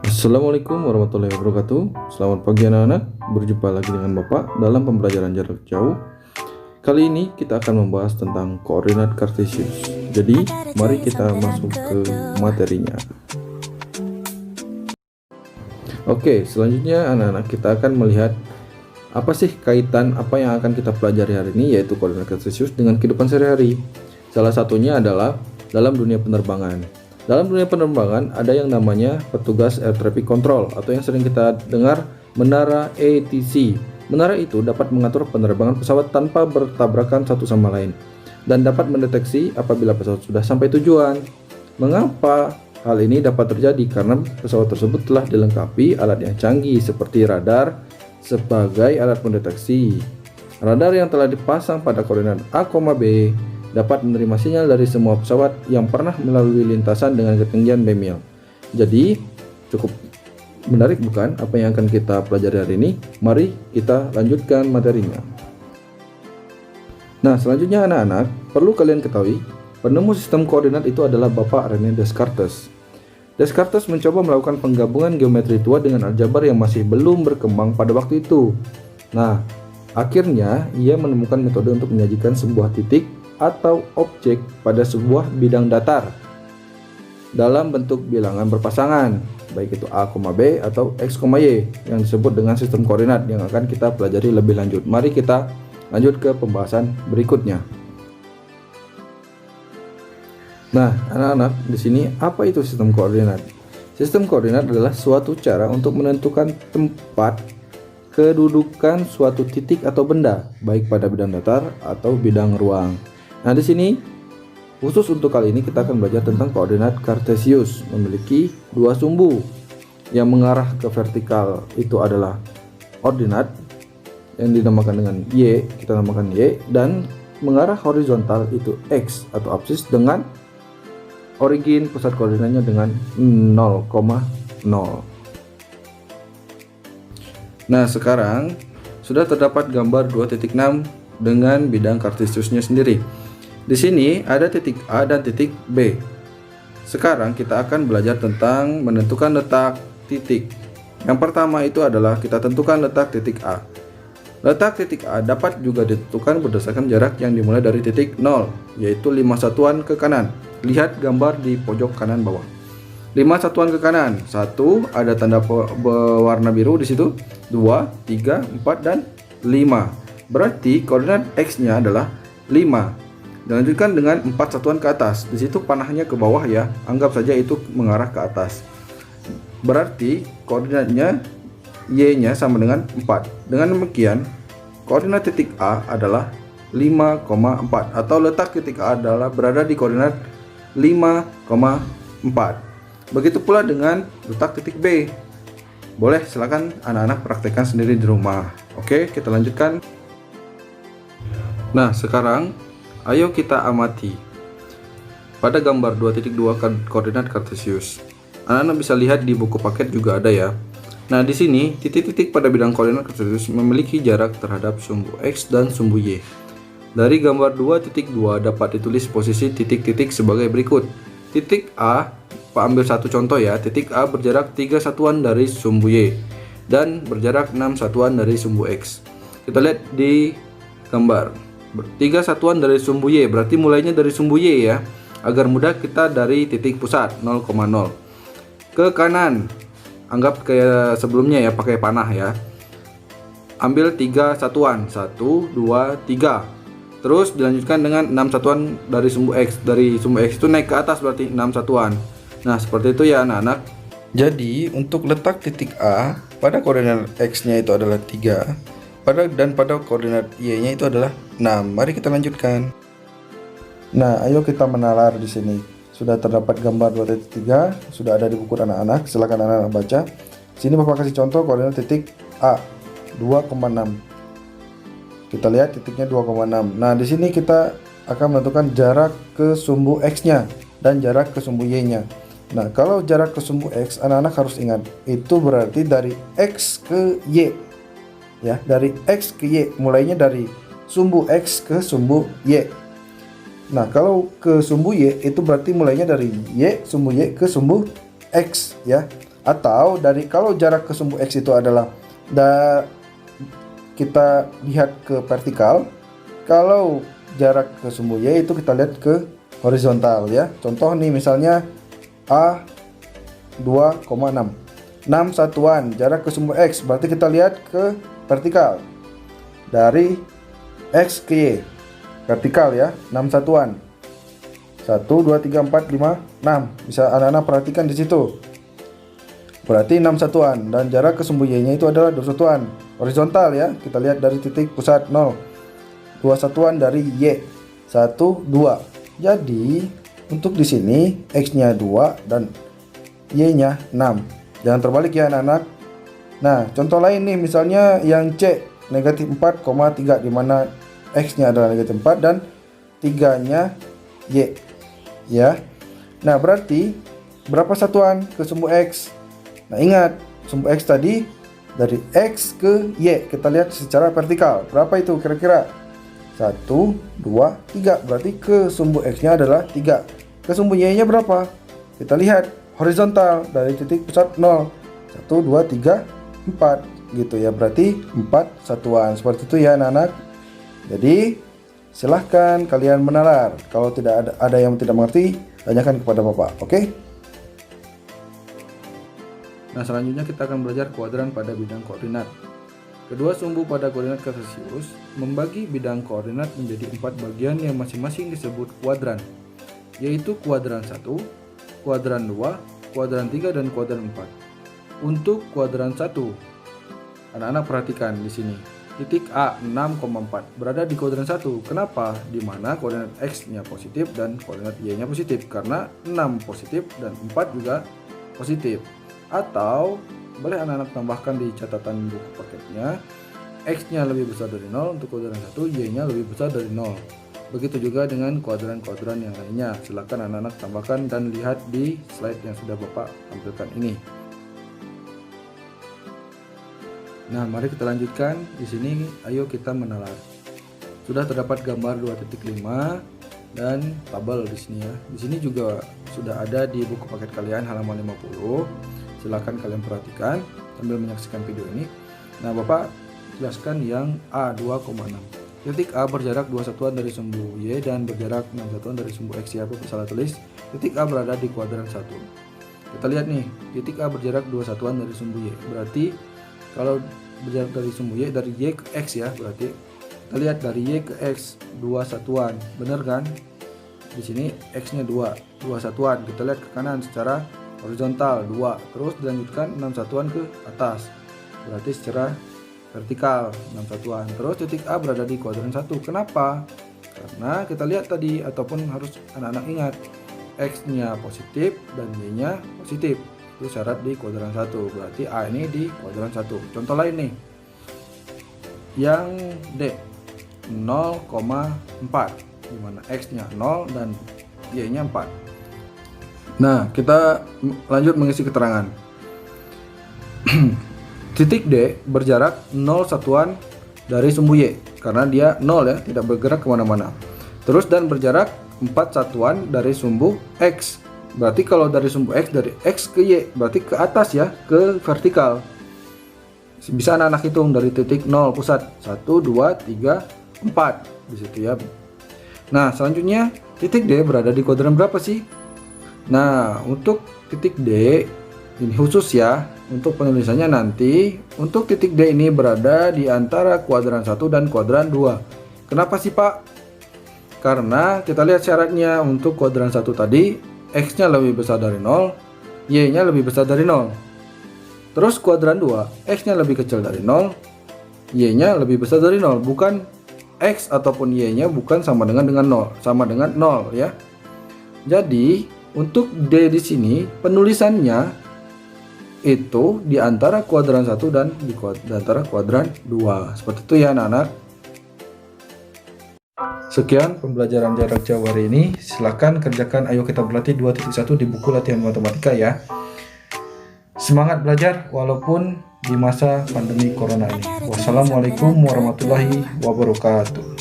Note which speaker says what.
Speaker 1: Assalamualaikum warahmatullahi wabarakatuh. Selamat pagi anak-anak, berjumpa lagi dengan Bapak dalam pembelajaran jarak jauh. Kali ini kita akan membahas tentang koordinat kartesius. Jadi, mari kita masuk ke materinya. Oke, selanjutnya anak-anak kita akan melihat apa sih kaitan apa yang akan kita pelajari hari ini, yaitu koordinat kartesius dengan kehidupan sehari-hari. Salah satunya adalah dalam dunia penerbangan. Dalam dunia penerbangan ada yang namanya petugas air traffic control atau yang sering kita dengar menara ATC. Menara itu dapat mengatur penerbangan pesawat tanpa bertabrakan satu sama lain dan dapat mendeteksi apabila pesawat sudah sampai tujuan. Mengapa hal ini dapat terjadi? Karena pesawat tersebut telah dilengkapi alat yang canggih seperti radar sebagai alat pendeteksi. Radar yang telah dipasang pada koordinat A, B dapat menerima sinyal dari semua pesawat yang pernah melalui lintasan dengan ketinggian B-mil. Jadi, cukup menarik bukan apa yang akan kita pelajari hari ini? Mari kita lanjutkan materinya. Nah, selanjutnya anak-anak, perlu kalian ketahui, penemu sistem koordinat itu adalah Bapak René Descartes. Descartes mencoba melakukan penggabungan geometri tua dengan aljabar yang masih belum berkembang pada waktu itu. Nah, akhirnya ia menemukan metode untuk menyajikan sebuah titik atau objek pada sebuah bidang datar dalam bentuk bilangan berpasangan, baik itu A, B atau X, Y yang disebut dengan sistem koordinat yang akan kita pelajari lebih lanjut. Mari kita lanjut ke pembahasan berikutnya. Nah, anak-anak, di sini apa itu sistem koordinat? Sistem koordinat adalah suatu cara untuk menentukan tempat kedudukan suatu titik atau benda, baik pada bidang datar atau bidang ruang. Nah, di sini khusus untuk kali ini kita akan belajar tentang koordinat kartesius. Memiliki dua sumbu. Yang mengarah ke vertikal itu adalah ordinat yang dinamakan dengan Y, kita namakan Y, dan mengarah horizontal itu X atau absis dengan origin pusat koordinatnya dengan 0,0. Nah, sekarang sudah terdapat gambar 2.6 dengan bidang kartesiusnya sendiri. Di sini ada titik A dan titik B. Sekarang kita akan belajar tentang menentukan letak titik. Yang pertama itu adalah kita tentukan letak titik A. Letak titik A dapat juga ditentukan berdasarkan jarak yang dimulai dari titik 0, yaitu 5 satuan ke kanan. Lihat gambar di pojok kanan bawah. 5 satuan ke kanan. 1 ada tanda berwarna biru di situ. 2, 3, 4 dan 5. Berarti koordinat X-nya adalah 5. Dilanjutkan dengan 4 satuan ke atas. Di situ panahnya ke bawah ya. Anggap saja itu mengarah ke atas. Berarti koordinatnya Y-nya sama dengan 4. Dengan demikian, koordinat titik A adalah 5,4 atau letak titik A adalah berada di koordinat 5,4. Begitu pula dengan letak titik B. Boleh silakan anak-anak praktekkan sendiri di rumah. Oke, kita lanjutkan. Nah, sekarang ayo kita amati pada gambar 2.2 koordinat kartesius. Anak-anak bisa lihat di buku paket juga ada ya. Nah, di sini titik-titik pada bidang koordinat kartesius memiliki jarak terhadap sumbu X dan sumbu Y. Dari gambar 2.2 dapat ditulis posisi titik-titik sebagai berikut. Titik A, Pak ambil satu contoh ya. Titik A berjarak 3 satuan dari sumbu Y dan berjarak 6 satuan dari sumbu X. Kita lihat di gambar. 3 satuan dari sumbu Y, berarti mulainya dari sumbu Y ya. Agar mudah kita dari titik pusat 0,0 ke kanan. Anggap kayak sebelumnya ya, pakai panah ya. Ambil 3 satuan, 1, 2, 3. Terus dilanjutkan dengan 6 satuan dari sumbu X. Dari sumbu X itu naik ke atas berarti 6 satuan. Nah, seperti itu ya anak-anak. Jadi, untuk letak titik A pada koordinat X-nya itu adalah 3. Dan pada koordinat Y-nya itu adalah 6. Mari kita lanjutkan. Nah, ayo kita menalar di sini. Sudah terdapat gambar 2.3, sudah ada di buku anak-anak. Silakan anak-anak baca. Sini Bapak kasih contoh koordinat titik A 2,6. Kita lihat titiknya 2,6. Nah, di sini kita akan menentukan jarak ke sumbu X-nya dan jarak ke sumbu Y-nya. Nah, kalau jarak ke sumbu X, anak-anak harus ingat, itu berarti dari X ke Y. Ya, dari X ke Y, mulainya dari sumbu X ke sumbu Y. Nah, kalau ke sumbu Y itu berarti mulainya dari Y, sumbu Y ke sumbu X ya. Atau dari kalau jarak ke sumbu X itu adalah kita lihat ke vertikal, kalau jarak ke sumbu Y itu kita lihat ke horizontal ya. Contoh nih misalnya A 2,6 satuan jarak ke sumbu X, berarti kita lihat ke vertikal dari X ke Y, vertikal ya, 6 satuan. 1 2 3 4 5 6, bisa anak-anak perhatikan di situ. Berarti 6 satuan, dan jarak ke sumbu Y-nya itu adalah 2 satuan. Horizontal ya, kita lihat dari titik pusat 0. 2 satuan dari Y. 1 2. Jadi, untuk di sini X-nya 2 dan Y-nya 6. Jangan terbalik ya anak-anak. Nah, contoh lain nih, misalnya yang C negatif 4,3, di mana X-nya adalah negatif 4 dan 3-nya Y. Ya. Nah, berarti berapa satuan ke sumbu X? Nah, ingat, sumbu X tadi dari X ke Y, kita lihat secara vertikal. Berapa itu kira-kira? 1 2 3. Berarti ke sumbu X-nya adalah 3. Ke sumbu Y-nya berapa? Kita lihat horizontal dari titik pusat 0. 1 2 3 4 gitu ya. Berarti 4 satuan. Seperti itu ya anak-anak. Jadi silahkan kalian menalar. Kalau tidak ada yang tidak mengerti, tanyakan kepada Bapak. Oke? Nah, selanjutnya kita akan belajar kuadran pada bidang koordinat. Kedua sumbu pada koordinat kartesius membagi bidang koordinat menjadi 4 bagian yang masing-masing disebut kuadran, yaitu kuadran 1, kuadran 2, kuadran 3, dan kuadran 4. Untuk kuadran 1, anak-anak perhatikan di sini. Titik A 6,4 berada di kuadran 1. Kenapa? Di mana koordinat X-nya positif dan koordinat Y-nya positif. Karena 6 positif dan 4 juga positif. Atau boleh anak-anak tambahkan di catatan buku paketnya, X-nya lebih besar dari 0 untuk kuadran 1, Y-nya lebih besar dari 0. Begitu juga dengan kuadran-kuadran yang lainnya. Silakan anak-anak tambahkan dan lihat di slide yang sudah Bapak tampilkan ini. Nah, mari kita lanjutkan. Di sini ayo kita menalar. Sudah terdapat gambar 2.5 dan tabel di sini ya. Di sini juga sudah ada di buku paket kalian halaman 50. Silakan kalian perhatikan sambil menyaksikan video ini. Nah, Bapak jelaskan yang A 2,6. Titik A berjarak 2 satuan dari sumbu Y dan berjarak 6 satuan dari sumbu X ya. Bapak salah tulis. Titik A berada di kuadran 1. Kita lihat nih, titik A berjarak 2 satuan dari sumbu Y. Berarti kalau berjarak dari sumbu Y dari Y ke X ya, berarti kita lihat dari Y ke X 2 satuan. Bener kan? Di sini X-nya 2 satuan. Kita lihat ke kanan secara horizontal 2, terus dilanjutkan 6 satuan ke atas, berarti secara vertikal 6 satuan. Terus titik A berada di kuadran 1. Kenapa? Karena kita lihat tadi, ataupun harus anak-anak ingat, X-nya positif dan Y-nya positif. Itu syarat di kuadran 1. Berarti A ini di kuadran 1. Contoh lain nih, yang D 0,4, dimana X-nya 0 dan Y-nya 4. Nah, kita lanjut mengisi keterangan. Titik D berjarak 0 satuan dari sumbu Y, karena dia 0 ya, tidak bergerak kemana-mana. Terus dan berjarak 4 satuan dari sumbu X. Berarti kalau dari sumbu X, dari X ke Y, berarti ke atas ya, ke vertikal. Bisa anak-anak hitung dari titik 0 pusat. 1, 2, 3, 4. Di situ ya. Nah, selanjutnya titik D berada di kuadran berapa sih? Nah, untuk titik D ini khusus ya, untuk penulisannya nanti. Untuk titik D ini berada di antara kuadran 1 dan kuadran 2. Kenapa sih Pak? Karena kita lihat syaratnya. Untuk kuadran 1 tadi X-nya lebih besar dari 0, Y-nya lebih besar dari 0. Terus kuadran 2 X-nya lebih kecil dari 0, Y-nya lebih besar dari 0. Bukan X ataupun Y-nya bukan sama dengan 0, sama dengan 0 ya. Jadi untuk D di sini penulisannya itu di antara kuadran 1 dan di antara kuadran 2. Seperti itu ya anak-anak. Sekian pembelajaran jarak jauh hari ini. Silahkan kerjakan Ayo Kita Berlatih 2.1 di buku latihan matematika ya. Semangat belajar walaupun di masa pandemi corona ini. Wassalamualaikum warahmatullahi wabarakatuh.